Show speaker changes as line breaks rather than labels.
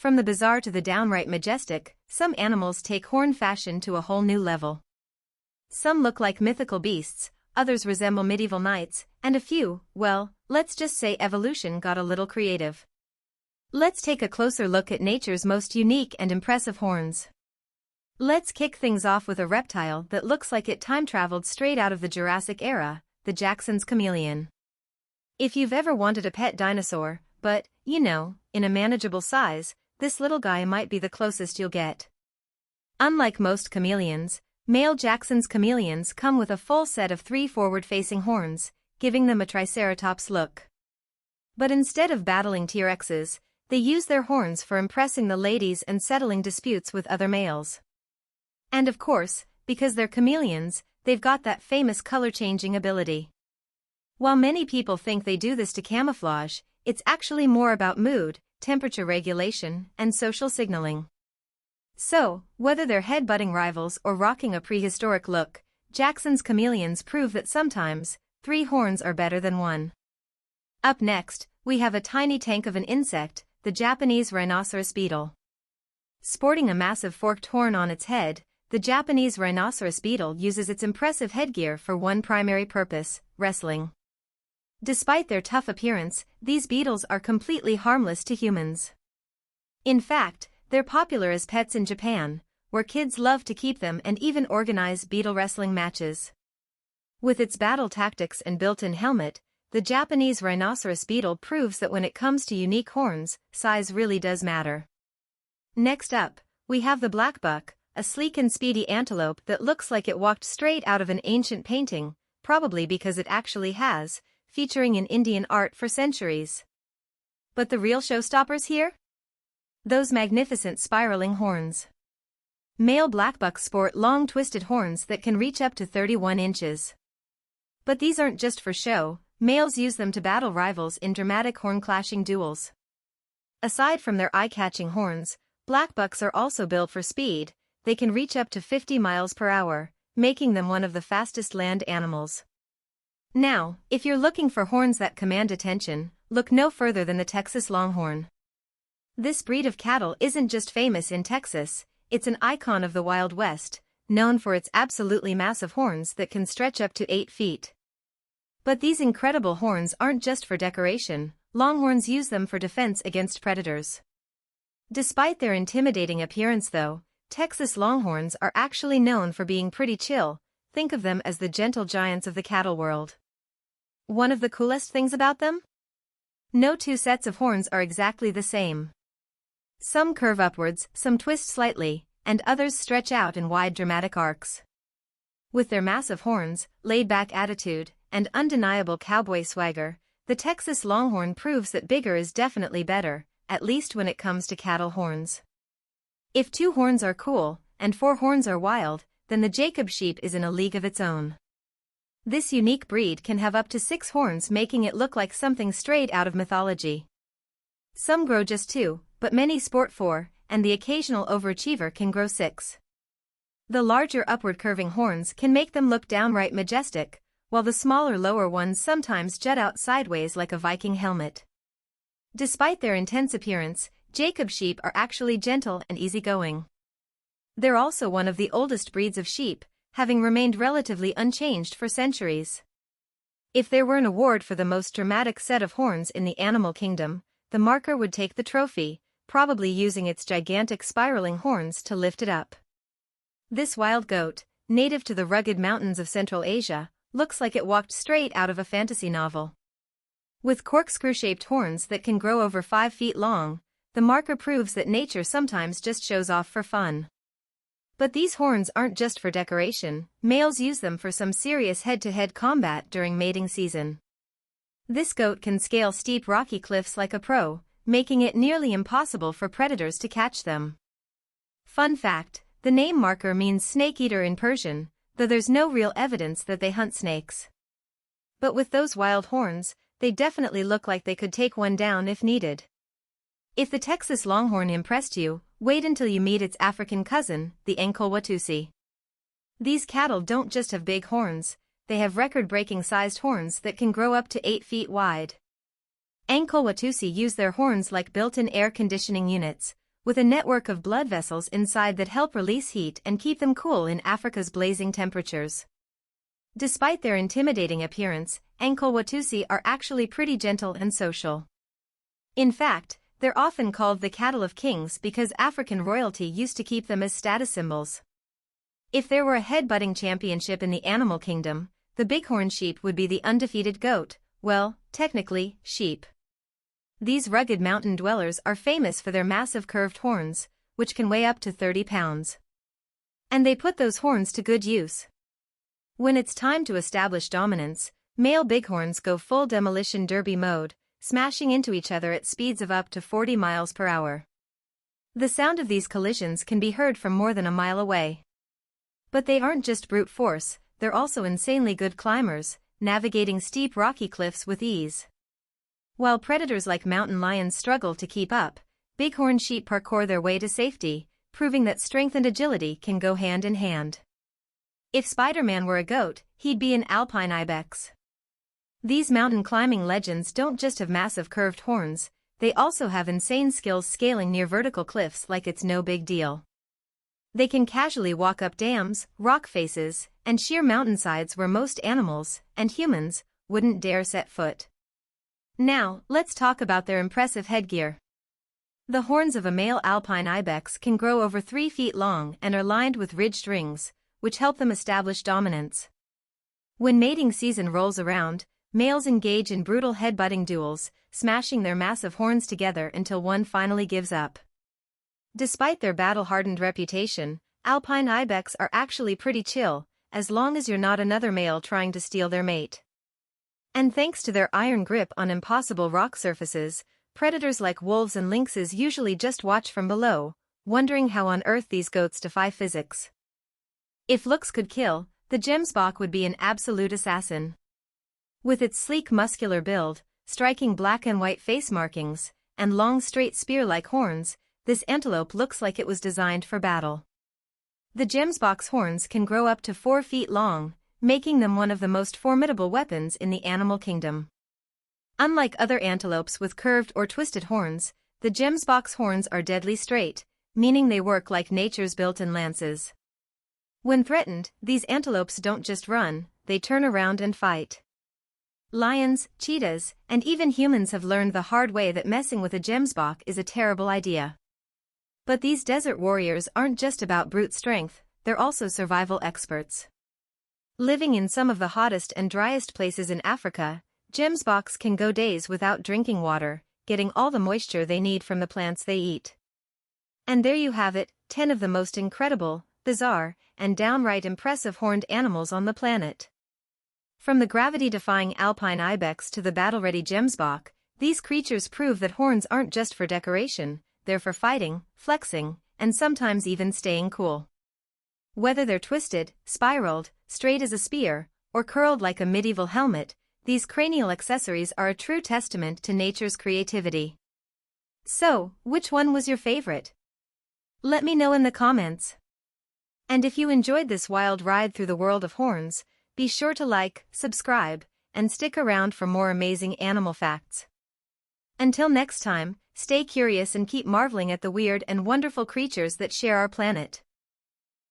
From the bizarre to the downright majestic, some animals take horn fashion to a whole new level. Some look like mythical beasts, others resemble medieval knights, and a few, well, let's just say evolution got a little creative. Let's take a closer look at nature's most unique and impressive horns. Let's kick things off with a reptile that looks like it time-traveled straight out of the Jurassic era, the Jackson's chameleon. If you've ever wanted a pet dinosaur, but, you know, in a manageable size, this little guy might be the closest you'll get. Unlike most chameleons, male Jackson's chameleons come with a full set of 3 forward-facing horns, giving them a triceratops look. But instead of battling T-Rexes, they use their horns for impressing the ladies and settling disputes with other males. And of course, because they're chameleons, they've got that famous color-changing ability. While many people think they do this to camouflage, it's actually more about mood, temperature regulation, and social signaling. So, whether they're head-butting rivals or rocking a prehistoric look, Jackson's chameleons prove that sometimes, 3 horns are better than 1. Up next, we have a tiny tank of an insect, the Japanese rhinoceros beetle. Sporting a massive forked horn on its head, the Japanese rhinoceros beetle uses its impressive headgear for one primary purpose: wrestling. Despite their tough appearance, these beetles are completely harmless to humans. In fact, they're popular as pets in Japan, where kids love to keep them and even organize beetle wrestling matches. With its battle tactics and built-in helmet, the Japanese rhinoceros beetle proves that when it comes to unique horns, size really does matter. Next up, we have the black buck, a sleek and speedy antelope that looks like it walked straight out of an ancient painting, probably because it actually has, featuring in Indian art for centuries. But the real showstoppers here? Those magnificent spiraling horns. Male blackbucks sport long twisted horns that can reach up to 31 inches. But these aren't just for show, males use them to battle rivals in dramatic horn-clashing duels. Aside from their eye-catching horns, blackbucks are also built for speed. They can reach up to 50 miles per hour, making them one of the fastest land animals. Now, if you're looking for horns that command attention, look no further than the Texas Longhorn. This breed of cattle isn't just famous in Texas, it's an icon of the Wild West, known for its absolutely massive horns that can stretch up to 8 feet. But these incredible horns aren't just for decoration, longhorns use them for defense against predators. Despite their intimidating appearance though, Texas Longhorns are actually known for being pretty chill. Think of them as the gentle giants of the cattle world. One of the coolest things about them? No 2 sets of horns are exactly the same. Some curve upwards, some twist slightly, and others stretch out in wide dramatic arcs. With their massive horns, laid-back attitude, and undeniable cowboy swagger, the Texas Longhorn proves that bigger is definitely better, at least when it comes to cattle horns. If 2 horns are cool, and 4 horns are wild, then the Jacob sheep is in a league of its own. This unique breed can have up to 6 horns, making it look like something straight out of mythology. Some grow just 2, but many sport 4, and the occasional overachiever can grow 6. The larger upward curving horns can make them look downright majestic, while the smaller lower ones sometimes jut out sideways like a Viking helmet. Despite their intense appearance, Jacob sheep are actually gentle and easygoing. They're also one of the oldest breeds of sheep, having remained relatively unchanged for centuries. If there were an award for the most dramatic set of horns in the animal kingdom, the marker would take the trophy, probably using its gigantic spiraling horns to lift it up. This wild goat, native to the rugged mountains of Central Asia, looks like it walked straight out of a fantasy novel. With corkscrew-shaped horns that can grow over 5 feet long, the marker proves that nature sometimes just shows off for fun. But these horns aren't just for decoration, males use them for some serious head-to-head combat during mating season. This goat can scale steep rocky cliffs like a pro, making it nearly impossible for predators to catch them. Fun fact, the name marker means snake eater in Persian, though there's no real evidence that they hunt snakes. But with those wild horns, they definitely look like they could take one down if needed. If the Texas Longhorn impressed you, wait until you meet its African cousin, the Enkolwatusi. These cattle don't just have big horns, they have record-breaking sized horns that can grow up to 8 feet wide. Enkolwatusi use their horns like built-in air conditioning units, with a network of blood vessels inside that help release heat and keep them cool in Africa's blazing temperatures. Despite their intimidating appearance, Ankolwatusi are actually pretty gentle and social. In fact, they're often called the cattle of kings because African royalty used to keep them as status symbols. If there were a headbutting championship in the animal kingdom, the bighorn sheep would be the undefeated goat, well, technically, sheep. These rugged mountain dwellers are famous for their massive curved horns, which can weigh up to 30 pounds. And they put those horns to good use. When it's time to establish dominance, male bighorns go full demolition derby mode, smashing into each other at speeds of up to 40 miles per hour. The sound of these collisions can be heard from more than a mile away. But they aren't just brute force, they're also insanely good climbers, navigating steep rocky cliffs with ease. While predators like mountain lions struggle to keep up, bighorn sheep parkour their way to safety, proving that strength and agility can go hand in hand. If Spider-Man were a goat, he'd be an alpine ibex. These mountain climbing legends don't just have massive curved horns, they also have insane skills scaling near vertical cliffs like it's no big deal. They can casually walk up dams, rock faces, and sheer mountainsides where most animals, and humans, wouldn't dare set foot. Now, let's talk about their impressive headgear. The horns of a male alpine ibex can grow over 3 feet long and are lined with ridged rings, which help them establish dominance. When mating season rolls around, males engage in brutal headbutting duels, smashing their massive horns together until one finally gives up. Despite their battle-hardened reputation, alpine ibex are actually pretty chill, as long as you're not another male trying to steal their mate. And thanks to their iron grip on impossible rock surfaces, predators like wolves and lynxes usually just watch from below, wondering how on earth these goats defy physics. If looks could kill, the gemsbok would be an absolute assassin. With its sleek muscular build, striking black and white face markings, and long straight spear-like horns, this antelope looks like it was designed for battle. The gemsbok's horns can grow up to 4 feet long, making them one of the most formidable weapons in the animal kingdom. Unlike other antelopes with curved or twisted horns, the gemsbok's horns are deadly straight, meaning they work like nature's built-in lances. When threatened, these antelopes don't just run, they turn around and fight. Lions, cheetahs, and even humans have learned the hard way that messing with a gemsbok is a terrible idea. But these desert warriors aren't just about brute strength, they're also survival experts. Living in some of the hottest and driest places in Africa, gemsboks can go days without drinking water, getting all the moisture they need from the plants they eat. And there you have it, 10 of the most incredible, bizarre, and downright impressive horned animals on the planet. From the gravity-defying alpine ibex to the battle-ready gemsbok, these creatures prove that horns aren't just for decoration, they're for fighting, flexing, and sometimes even staying cool. Whether they're twisted, spiraled, straight as a spear, or curled like a medieval helmet, these cranial accessories are a true testament to nature's creativity. So, which one was your favorite? Let me know in the comments. And if you enjoyed this wild ride through the world of horns, be sure to like, subscribe, and stick around for more amazing animal facts. Until next time, stay curious and keep marveling at the weird and wonderful creatures that share our planet.